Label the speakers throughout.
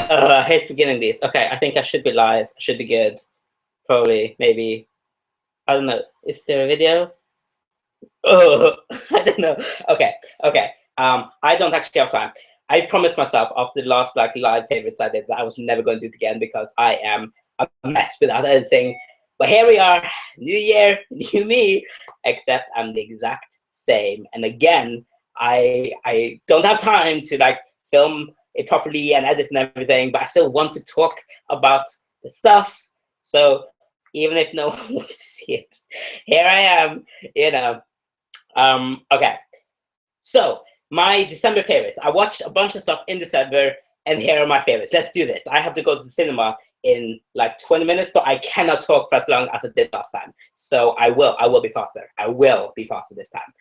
Speaker 1: I hate beginning these. Okay, I think I should be live. I should be good. Probably, maybe. I don't know. Is there a video? Oh, I don't know. Okay, okay. I don't actually have time. I promised myself after the last live favorites I did that I was never going to do it again because I am a mess without editing. But here we are, new year, new me. Except I'm the exact same. And again, I don't have time to film it properly and edit and everything, but I still want to talk about the stuff. So even if no one wants to see it, here I am, you know. Okay, so my December favorites. I watched a bunch of stuff in December, and here are my favorites. Let's do this. I have to go to the cinema in like 20 minutes, so I cannot talk for as long as I did last time. So I will be faster. I will be faster this time.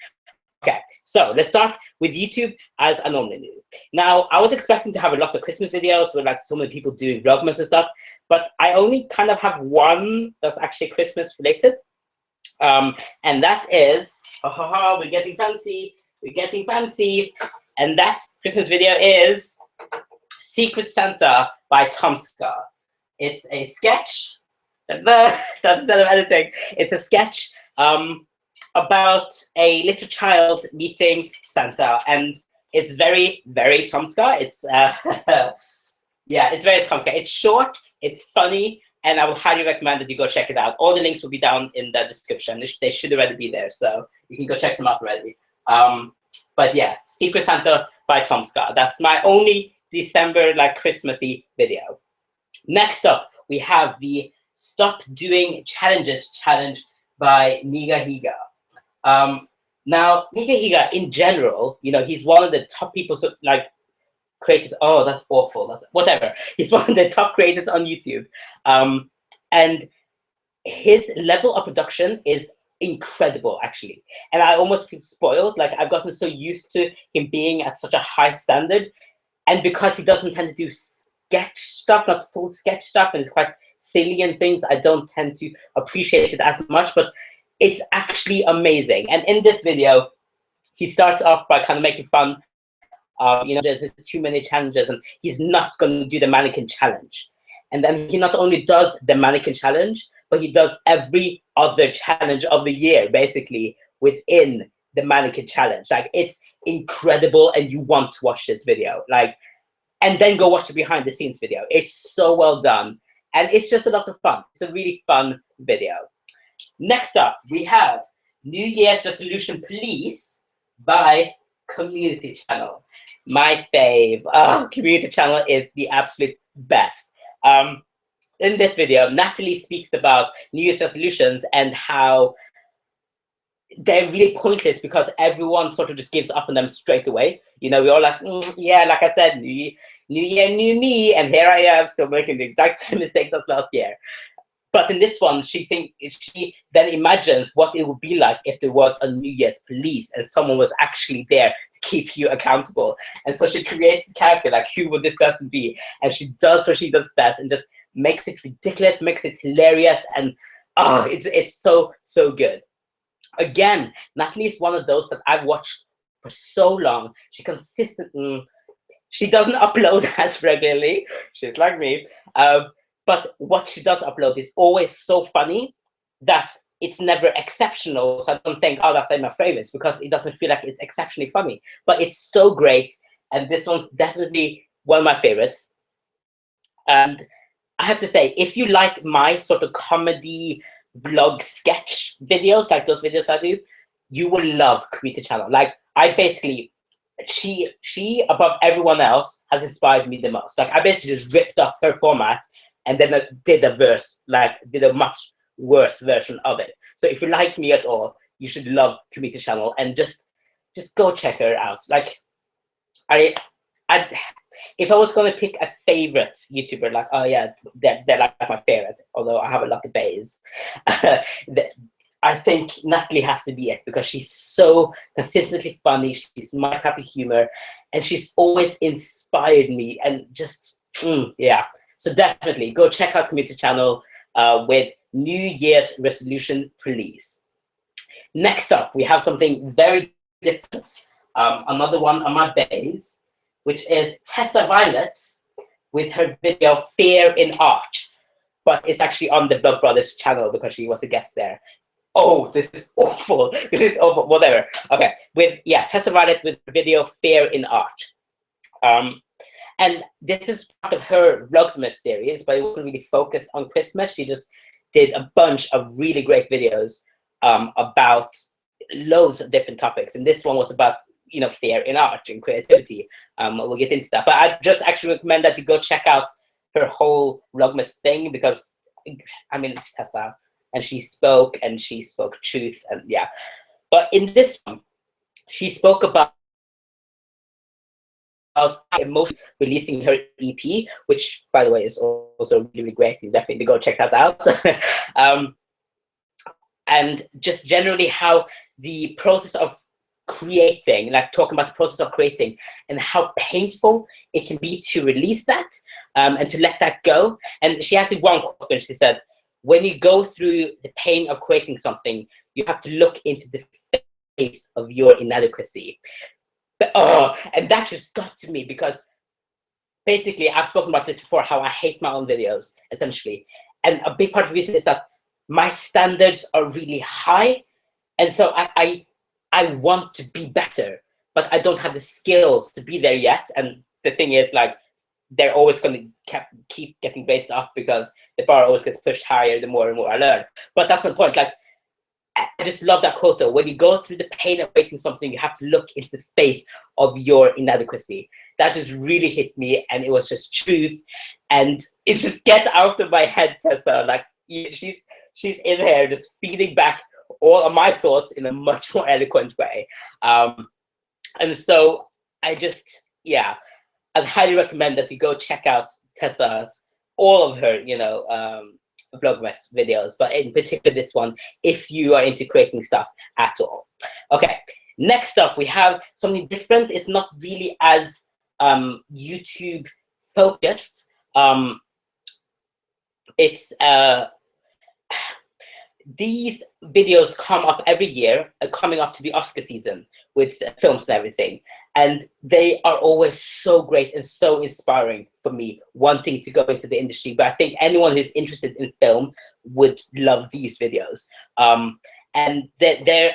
Speaker 1: Okay, so let's start with YouTube as I normally do. Now, I was expecting to have a lot of Christmas videos with like so many people doing Vlogmas and stuff, but I only kind of have one that's actually Christmas related. And that is, we're getting fancy, and that Christmas video is Secret Santa by Tomska. It's a sketch, that's instead of editing, it's a sketch about a little child meeting Santa, and it's very, very Tomska. It's, yeah, it's very Tomska. It's short, it's funny, and I would highly recommend that you go check it out. All the links will be down in the description. They should already be there, so you can go check them out already. But yeah, Secret Santa by Tomska. That's my only December Christmassy video. Next up, we have the Stop Doing Challenges challenge by Niga Higa. Now, Niga Higa in general, you know, he's one of the top people, so creators. Oh, that's awful. That's whatever. He's one of the top creators on YouTube, and his level of production is incredible, actually. And I almost feel spoiled. Like I've gotten so used to him being at such a high standard, and because he doesn't tend to do sketch stuff, not full sketch stuff, and it's quite silly and things, I don't tend to appreciate it as much. But it's actually amazing. And in this video, he starts off by kind of making fun. You know, there's too many challenges, and he's not going to do the mannequin challenge. And then he not only does the mannequin challenge, but he does every other challenge of the year, basically, within the mannequin challenge. Like, it's incredible, and you want to watch this video. And then go watch the behind the scenes video. It's so well done, and it's just a lot of fun. It's a really fun video. Next up, we have New Year's Resolution Please by Community Channel. My fave. Community Channel is the absolute best. In this video, Natalie speaks about New Year's resolutions and how they're really pointless because everyone sort of just gives up on them straight away. You know, we're all like, yeah, like I said, new year, new me, and here I am still making the exact same mistakes as last year. But in this one, she then imagines what it would be like if there was a New Year's police and someone was actually there to keep you accountable. And so she creates a character, like, who would this person be? And she does what she does best and just makes it ridiculous, makes it hilarious, and it's so, so good. Again, Natalie is one of those that I've watched for so long. She consistently, she doesn't upload as regularly. She's like me. But what she does upload is always so funny that it's never exceptional. So I don't think, oh, that's my favorites, because it doesn't feel like it's exceptionally funny. But it's so great, and this one's definitely one of my favorites. And I have to say, if you like my sort of comedy vlog sketch videos, like those videos I do, you will love Community Channel. Like, I basically, she above everyone else has inspired me the most. Like, I basically just ripped off her format and then did a much worse version of it. So if you like me at all, you should love Community Channel and just go check her out. Like, if I was gonna pick a favorite YouTuber, like, oh yeah, they're like my favorite, although I have a lot of bays, I think Natalie has to be it, because she's so consistently funny, she's my type of humor, and she's always inspired me, and just, yeah. So definitely go check out Community Channel with New Year's Resolution Please. Next up, we have something very different. Another one on my base, which is Tessa Violet with her video Fear in Art, but it's actually on the Vlog Brothers channel because she was a guest there. Oh, this is awful. This is awful. Whatever. Okay. Tessa Violet with the video Fear in Art. And this is part of her Vlogmas series, but it wasn't really focused on Christmas. She just did a bunch of really great videos about loads of different topics. And this one was about, you know, fear in art and creativity. We'll get into that. But I just actually recommend that you go check out her whole Vlogmas thing because, I mean, it's Tessa. And she spoke truth, and yeah. But in this one, she spoke about emotion releasing her EP, which, by the way, is also really great. You definitely go check that out. And just generally how the process of creating, like talking about the process of creating and how painful it can be to release that and to let that go. And she has the one quote and she said, when you go through the pain of creating something, you have to look into the face of your inadequacy. And that just got to me because basically I've spoken about this before, how I hate my own videos, essentially. And a big part of the reason is that my standards are really high. And so I want to be better, but I don't have the skills to be there yet. And the thing is, like, they're always going to keep getting raised up because the bar always gets pushed higher the more and more I learn. But that's the point. Like, I just love that quote though. When you go through the pain of making something, you have to look into the face of your inadequacy. That just really hit me, and it was just truth. And it's just get out of my head, Tessa. Like, she's in here just feeding back all of my thoughts in a much more eloquent way. And so I'd highly recommend that you go check out Tessa's, all of her, you know, Vlogmas videos, but in particular this one, if you are into creating stuff at all. Okay, next up we have something different. It's not really as YouTube focused. It's these videos come up every year, coming up to the Oscar season with films and everything. And they are always so great and so inspiring for me, wanting to go into the industry. But I think anyone who's interested in film would love these videos. And there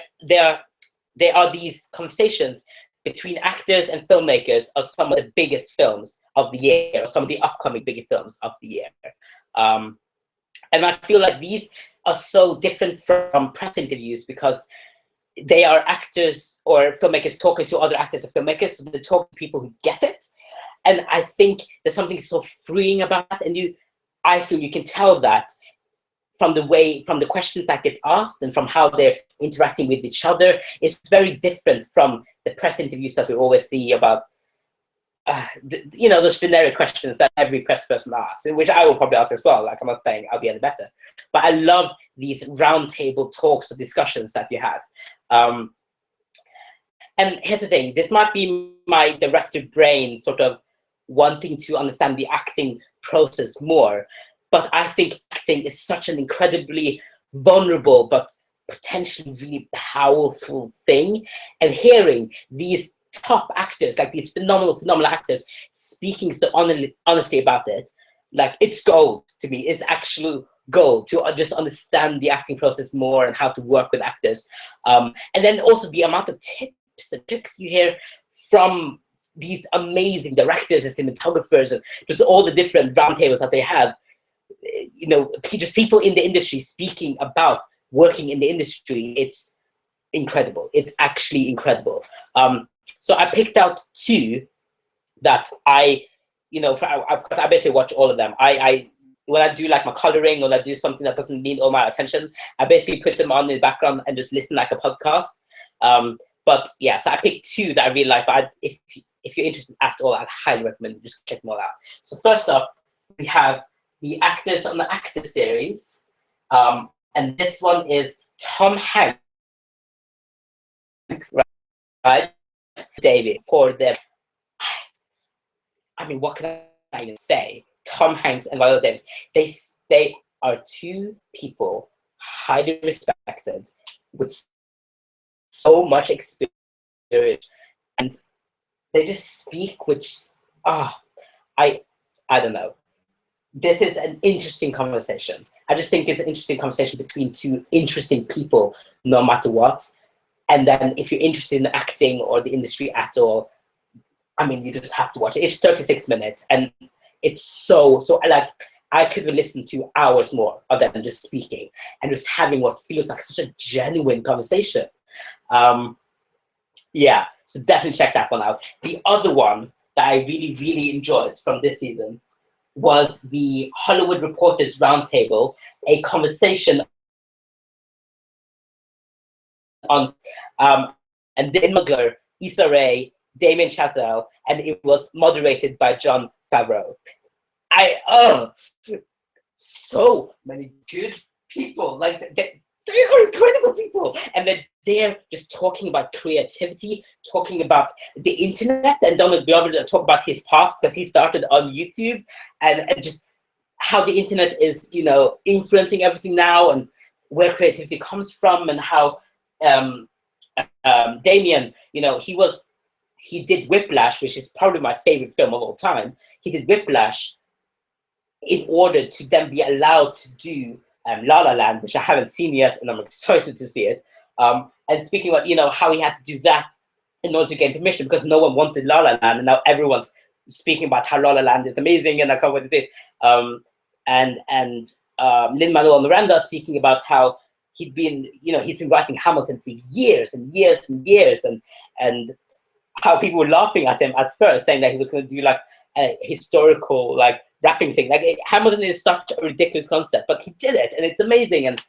Speaker 1: are these conversations between actors and filmmakers of some of the biggest films of the year, or some of the upcoming bigger films of the year. And I feel like these are so different from press interviews because they are actors or filmmakers talking to other actors or filmmakers, so they talk to people who get it. And I think there's something so freeing about that. And I feel you can tell that from the questions that get asked and from how they're interacting with each other. It's very different from the press interviews that we always see about you know, those generic questions that every press person asks, which I will probably ask as well. Like, I'm not saying I'll be any better, but I love these roundtable talks or discussions that you have. And here's the thing, this might be my director brain sort of wanting to understand the acting process more, but I think acting is such an incredibly vulnerable but potentially really powerful thing. And hearing these top actors, like these phenomenal actors, speaking so honestly about it, like, it's gold to me. It's actual gold to just understand the acting process more and how to work with actors. And then also the amount of tips and tricks you hear from these amazing directors and cinematographers and just all the different roundtables that they have. You know, just people in the industry speaking about working in the industry. It's incredible. It's actually incredible. So I picked out two that I, you know, because I basically watch all of them. When I do like my coloring or I do something that doesn't need all my attention, I basically put them on in the background and just listen like a podcast. But yeah, so I picked two that I really like. But if you're interested at all, I'd highly recommend you just check them all out. So first up, we have the Actors on the Actor series. And this one is Tom Hanks, right? David, for them. I mean, what can I even say? Tom Hanks and Viola Davis, they are two people highly respected with so much experience, and they just speak, which I I don't know. This is an interesting conversation. I just think it's an interesting conversation between two interesting people, no matter what. And then if you're interested in acting or the industry at all, I mean, you just have to watch it. It's 36 minutes, and it's so like, I could listen to hours more of them just speaking and just having what feels like such a genuine conversation. Yeah, so definitely check that one out. The other one that I really, really enjoyed from this season was the Hollywood Reporters Roundtable, a conversation on and Dan Mugler, Issa Rae, Damien Chazelle, and it was moderated by Jon Favreau. So many good people, like they are incredible people, and they're just talking about creativity, talking about the internet, and Donald Glover talk about his past because he started on YouTube, and just how the internet is, you know, influencing everything now, and where creativity comes from, and how Damien, you know, he did Whiplash, which is probably my favorite film of all time. He did Whiplash in order to then be allowed to do La La Land, which I haven't seen yet, and I'm excited to see it. And speaking about, you know, how he had to do that in order to gain permission, because no one wanted La La Land, and now everyone's speaking about how La La Land is amazing, and I can't wait to see it. And Lin-Manuel Miranda speaking about how he's been writing Hamilton for years and years and years, and how people were laughing at him at first, saying that he was going to do like a historical like rapping thing. Like Hamilton is such a ridiculous concept, but he did it, and it's amazing, and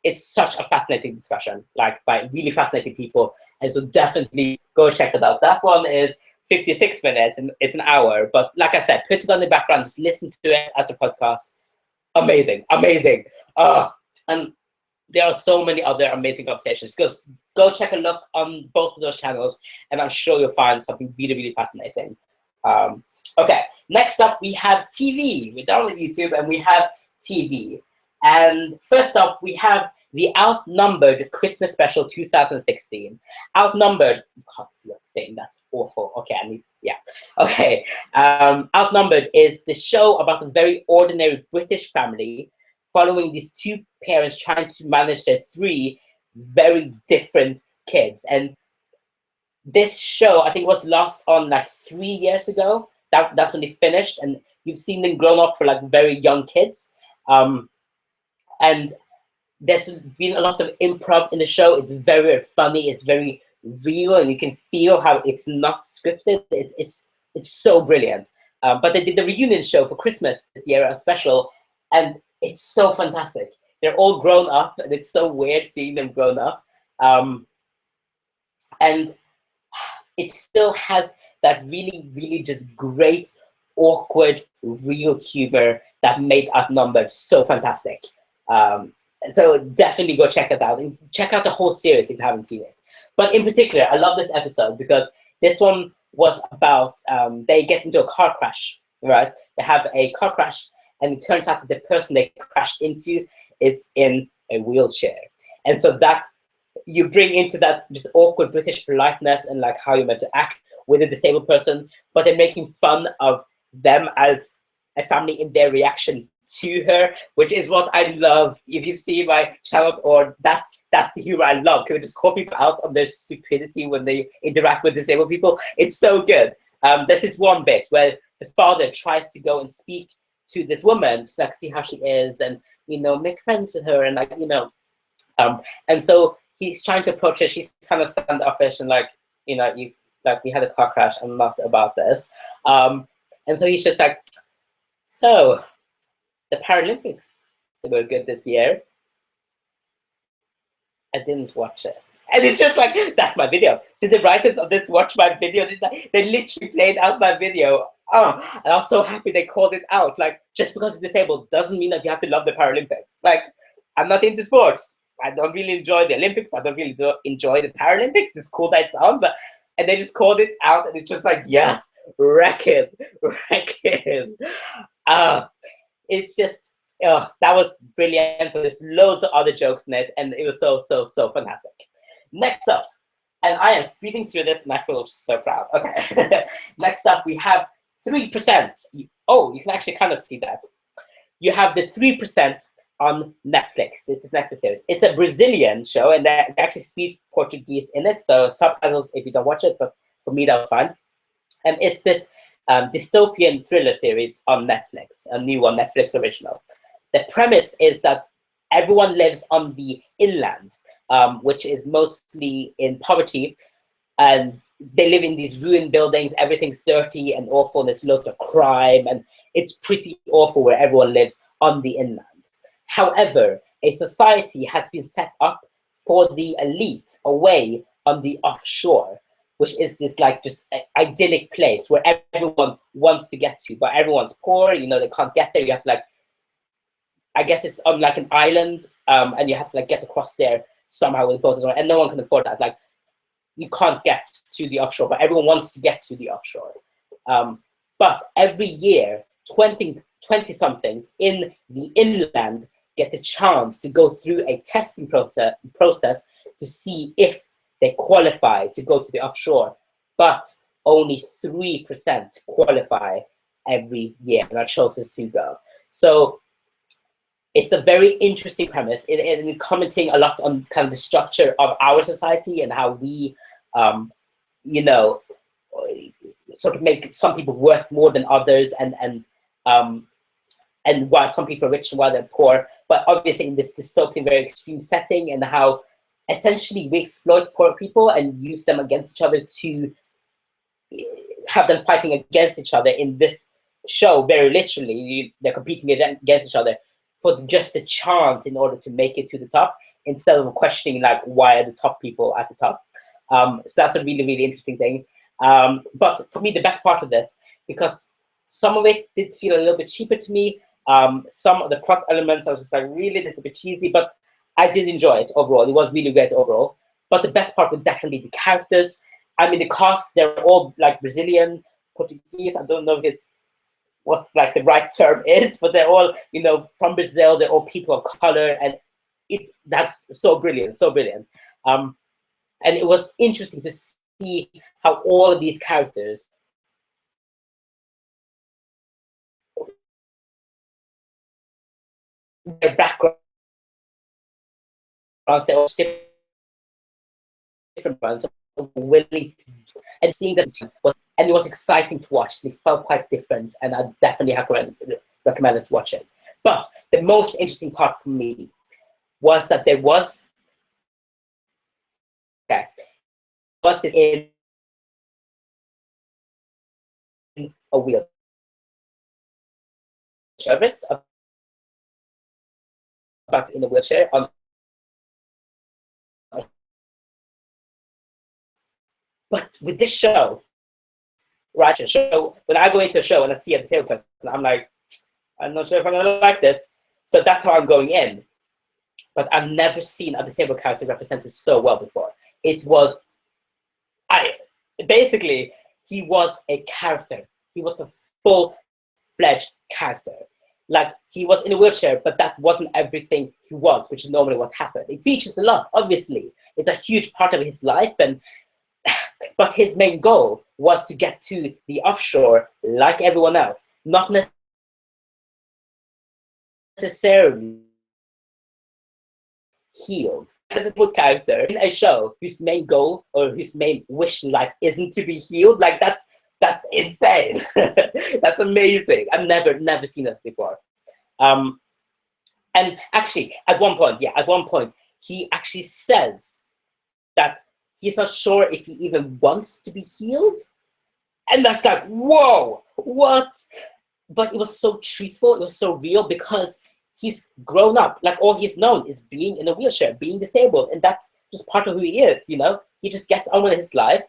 Speaker 1: it's such a fascinating discussion, like by really fascinating people. And so definitely go check it out. That one is 56 minutes, and it's an hour. But like I said, put it on the background, just listen to it as a podcast. Amazing, amazing. And there are so many other amazing conversations. Go check a look on both of those channels, and I'm sure you'll find something really, really fascinating. Okay, next up we have TV. We're done with YouTube, and we have TV. And first up, we have the Outnumbered Christmas Special 2016. Outnumbered, you can't see a thing, that's awful. Okay, Okay, Outnumbered is the show about a very ordinary British family following these two parents trying to manage their three very different kids. And this show, I think, was last on like 3 years ago. That's when they finished, and you've seen them grown up for like very young kids. And there's been a lot of improv in the show. It's very, very funny. It's very real, and you can feel how it's not scripted. It's so brilliant. But they did the reunion show for Christmas this year, a special, and it's so fantastic. They're all grown up, and it's so weird seeing them grown up. And it still has that really, really just great, awkward, real humor that made Outnumbered so fantastic. So definitely go check it out, and check out the whole series if you haven't seen it. But in particular, I love this episode because this one was about, they get into a car crash, right? They have a car crash, and it turns out that the person they crashed into is in a wheelchair. And so that you bring into that just awkward British politeness and like how you're meant to act with a disabled person, but they're making fun of them as a family in their reaction to her, which is what I love. If you see my channel, or that's the humor I love. Can we just call people out on their stupidity when they interact with disabled people? It's so good. There's this one bit where the father tries to go and speak to this woman to like see how she is, and you know, make friends with her, and like, you know, and so he's trying to approach her. She's kind of standoffish and like, you know, we had a car crash. I'm not about this. And so he's just like, so the Paralympics, they were good this year. I didn't watch it. And it's just like, that's my video. Did the writers of this watch my video? They literally played out my video. And I was so happy they called it out. Like, just because you're disabled doesn't mean that you have to love the Paralympics. Like, I'm not into sports. I don't really enjoy the Olympics. I don't really enjoy the Paralympics. It's cool that it's on, but, and they just called it out, and it's just like, yes, wreck it. It's just, that was brilliant. There's loads of other jokes in it, and it was so, so, so fantastic. Next up, and I am speeding through this, and I feel so proud. Okay, next up we have 3%. Oh, you can actually kind of see that. You have the 3% on Netflix. This is Netflix series. It's a Brazilian show, and they actually speak Portuguese in it, so subtitles if you don't watch it, but for me that was fine. And it's this dystopian thriller series on Netflix, a new one, Netflix original. The premise is that everyone lives on the inland, which is mostly in poverty, and they live in these ruined buildings. Everything's dirty and awful, and there's loads of crime, and it's pretty awful where everyone lives on the inland. However, a society has been set up for the elite away on the offshore, which is this like just idyllic place where everyone wants to get to, but everyone's poor, you know, they can't get there. You have to like, I guess it's on like an island, and you have to like get across there somehow with boats, and no one can afford that. Like, you can't get to the offshore, but everyone wants to get to the offshore. But every year, 20 somethings in the inland get the chance to go through a testing process to see if they qualify to go to the offshore. But only 3% qualify every year and are chosen to go. So it's a very interesting premise in commenting a lot on kind of the structure of our society and how we, you know, sort of make some people worth more than others, and why some people are rich and why they're poor. But obviously in this dystopian, very extreme setting, and how essentially we exploit poor people and use them against each other to have them fighting against each other in this show. Very literally, they're competing against each other for just a chance in order to make it to the top, instead of questioning like why are the top people at the top. So that's a really, really interesting thing. But for me, the best part of this, because some of it did feel a little bit cheaper to me. Some of the plot elements, I was just like, really, this is a bit cheesy, but I did enjoy it overall. It was really great overall. But the best part was definitely the characters. I mean, the cast, they're all like Brazilian, Portuguese. I don't know if it's what like the right term is, but they're all, you know, from Brazil. They're all people of color, and that's so brilliant, so brilliant. And it was interesting to see how all of these characters, their backgrounds, they're all different ones, so willing to, and seeing them, and it was exciting to watch. They felt quite different, and I definitely recommend it to watch it. But the most interesting part for me was that there was this in a wheelchair service, about in a wheelchair on. But with this show, right? So when I go into a show and I see a disabled person, I'm like, I'm not sure if I'm gonna like this. So that's how I'm going in. But I've never seen a disabled character represented so well before. It was, basically, he was a character. He was a full-fledged character. Like, he was in a wheelchair, but that wasn't everything he was, which is normally what happened. It features a lot, obviously. It's a huge part of his life, but his main goal was to get to the offshore like everyone else, not necessarily healed. As a full character in a show whose main goal or whose main wish in life isn't to be healed, like that's insane. That's amazing. I've never seen that before. And actually, at one point, he actually says that he's not sure if he even wants to be healed. And that's like, whoa, what? But it was so truthful, it was so real, because he's grown up. Like, all he's known is being in a wheelchair, being disabled, and that's just part of who he is, you know? He just gets on with his life,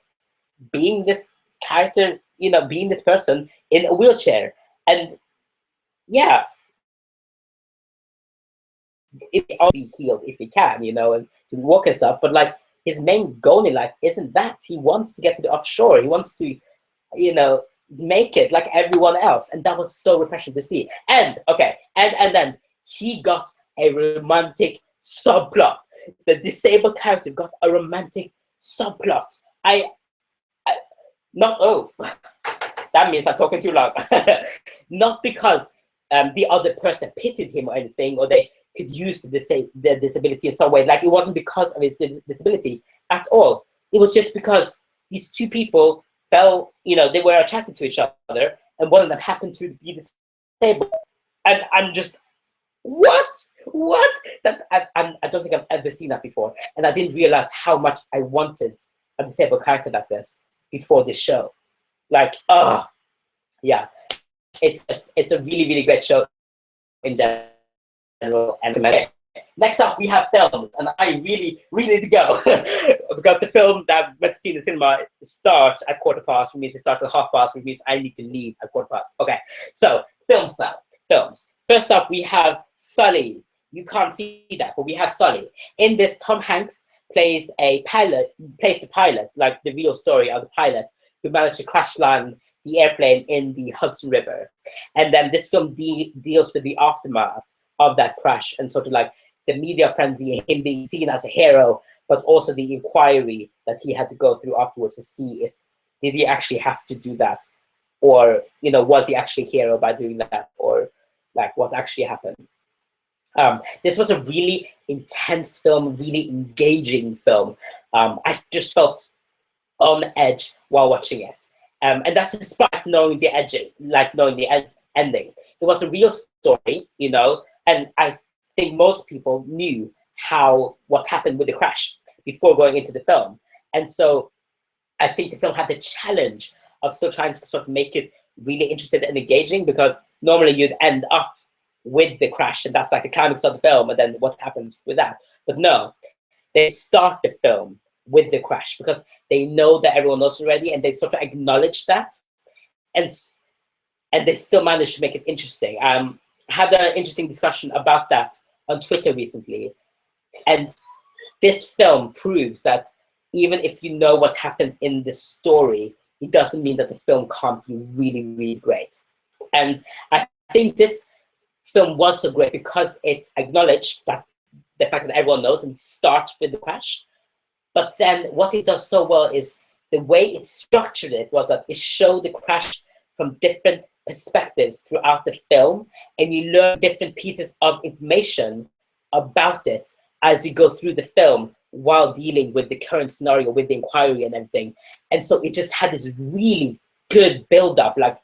Speaker 1: being this character, you know, being this person in a wheelchair. And yeah, if he will be healed if he can, you know, and walk and stuff, but like, his main goal in life isn't that. He wants to get to the offshore. He wants to, you know, make it like everyone else. And that was so refreshing to see. And okay, and then he got a romantic subplot. The disabled character got a romantic subplot. That that means I'm talking too long. Not because the other person pitied him or anything, or they could use their disability in some way. Like, it wasn't because of his disability at all. It was just because these two people fell, they were attracted to each other, and one of them happened to be disabled. And I'm just, what? That I don't think I've ever seen that before. And I didn't realize how much I wanted a disabled character like this before this show. Like, yeah. It's a really, really great show in general. And next up, we have films, and I really, really need to go because the film that I went to see in the cinema starts at 15:15, which means it starts at 15:30, which means I need to leave at 15:15. Okay, so films now. Films. First up, we have Sully. You can't see that, but we have Sully. In this, Tom Hanks plays the pilot, like the real story of the pilot who managed to crash land the airplane in the Hudson River. And then this film deals with the aftermath of that crash and sort of like the media frenzy, him being seen as a hero, but also the inquiry that he had to go through afterwards to see if did he actually have to do that, or was he actually a hero by doing that, or like what actually happened. This was a really intense film, really engaging film. I just felt on edge while watching it. And that's despite knowing the ending. It was a real story, and I think most people knew what happened with the crash before going into the film. And so I think the film had the challenge of still trying to sort of make it really interesting and engaging, because normally you'd end up with the crash, and that's like the climax of the film, and then what happens with that. But no, they start the film with the crash because they know that everyone knows already, and they sort of acknowledge that, and they still manage to make it interesting. I had an interesting discussion about that on Twitter recently, and this film proves that even if you know what happens in the story, it doesn't mean that the film can't be really, really great. And I think this film was so great because it acknowledged that the fact that everyone knows, and it starts with the crash. But then what it does so well is the way it structured it was that it showed the crash from different perspectives throughout the film, and you learn different pieces of information about it as you go through the film while dealing with the current scenario, with the inquiry and everything. And so it just had this really good build-up. Like,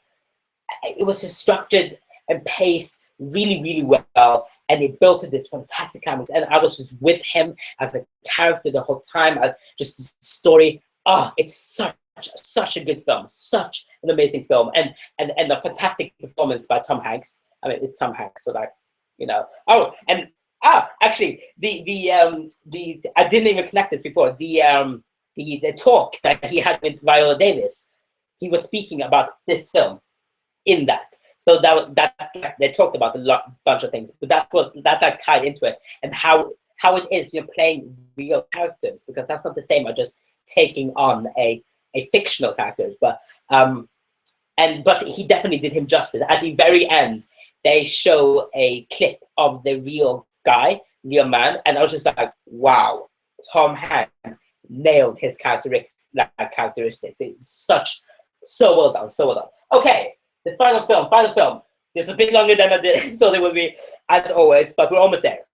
Speaker 1: it was just structured and paced really, really well, and it built to this fantastic climax. And I was just with him as a character the whole time. Just this story. It's such a good film, such an amazing film, and a fantastic performance by Tom Hanks. I mean, it's Tom Hanks, so like, actually, the I didn't even connect this before. The talk that he had with Viola Davis, he was speaking about this film in that. So that they talked about bunch of things, but that tied into it, and how it is playing real characters, because that's not the same as just taking on a fictional character. But he definitely did him justice. At the very end, they show a clip of the real guy, real man, and I was just like, wow, Tom Hanks nailed his characteristics. It's so well done, so well done. Okay. The final film. It's a bit longer than I thought it would be, as always, but we're almost there.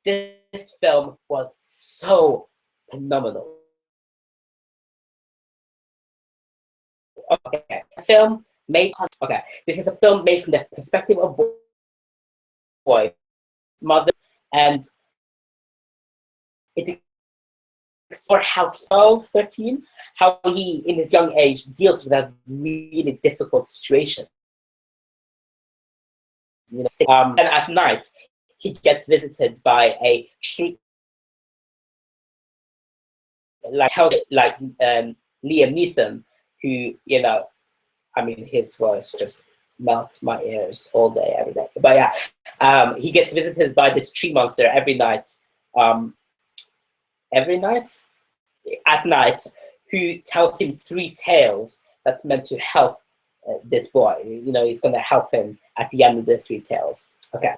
Speaker 1: This film was so phenomenal. Okay, this is a film made from the perspective of boy, mother, and it explores how 12, 13, how he, in his young age, deals with that really difficult situation. And at night, he gets visited by a tree, like Liam Neeson, who, I mean, his voice just melts my ears all day, every day. But yeah, he gets visited by this tree monster every night. At night, who tells him 3 tales that's meant to help this boy. He's going to help him at the end of the 3 tales. Okay.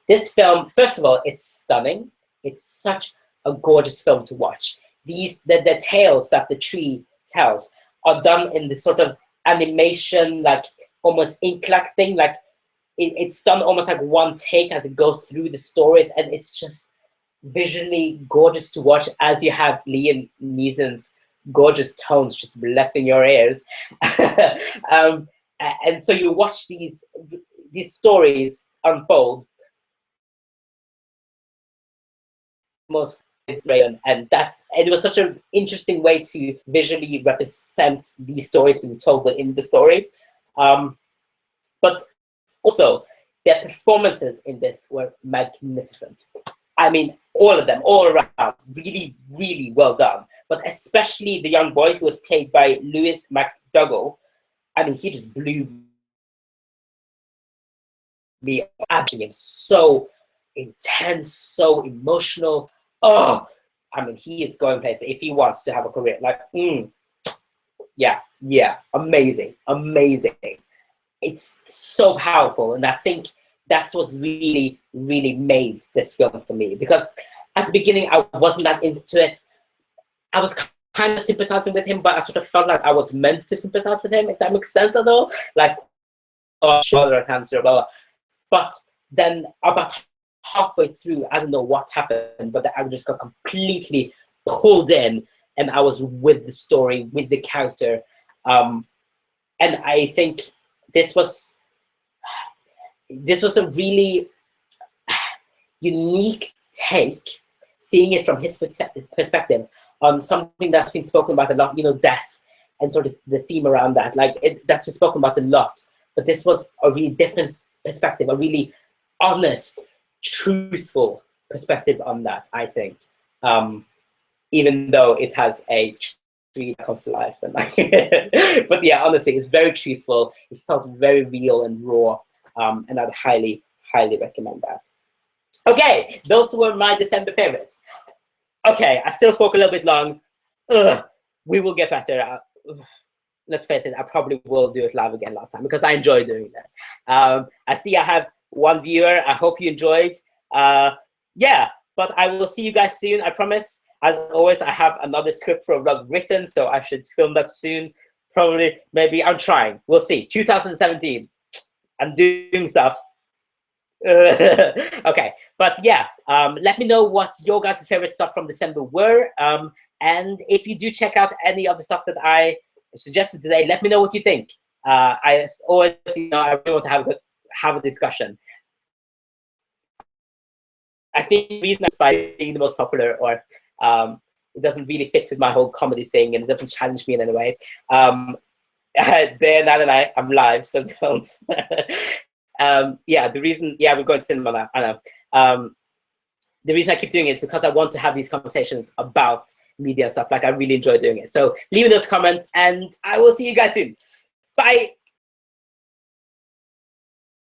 Speaker 1: This film, first of all, it's stunning. It's such a gorgeous film to watch. The tales that the tree tells are done in this sort of animation, like almost ink-like thing. Like it's done almost like one take as it goes through the stories, and it's just visually gorgeous to watch as you have Liam Neeson's gorgeous tones just blessing your ears. And so you watch these stories unfold most, and it was such an interesting way to visually represent these stories being told within the story. But also their performances in this were magnificent. I mean, all of them, all around, really, really well done. But especially the young boy who was played by Lewis McDougall. I mean, he just blew me up. Him so intense, so emotional. Oh, I mean, he is going places if he wants to have a career. Like, yeah, amazing, amazing. It's so powerful, and I think that's what really, really made this film for me. Because at the beginning, I wasn't that into it. I was kind of sympathizing with him, but I sort of felt like I was meant to sympathize with him, if that makes sense at all. Like, oh, shoulder cancer, blah, blah. But then about halfway through, I don't know what happened, but I just got completely pulled in, and I was with the story, with the character. And I think this was a really unique take, seeing it from his perspective on something that's been spoken about a lot, you know, death and sort of the theme around that. Like, that's been spoken about a lot, but this was a really different perspective, a really honest, truthful perspective on that, I think. Even though it has a tree that comes to life. And like, but yeah, honestly, it's very truthful. It felt very real and raw. And I'd highly, highly recommend that. Okay, those were my December favorites. Okay, I still spoke a little bit long. We will get better. Let's face it, I probably will do it live again last time because I enjoy doing this. I see I have one viewer. I hope you enjoyed. Yeah, but I will see you guys soon, I promise. As always, I have another script for a vlog written, so I should film that soon. Probably, maybe, I'm trying. We'll see. 2017. I'm doing stuff. Okay, but yeah, let me know what your guys' favorite stuff from December were. And if you do check out any of the stuff that I suggested today, let me know what you think. I always, you know, I really want to have a discussion. I think the reason that's by being the most popular, or it doesn't really fit with my whole comedy thing, and it doesn't challenge me in any way. Day and night, I'm live, so don't. Yeah, the reason, yeah, we're going to cinema now, I know. The reason I keep doing it is because I want to have these conversations about media and stuff. Like, I really enjoy doing it. So leave those comments, and I will see you guys soon. Bye.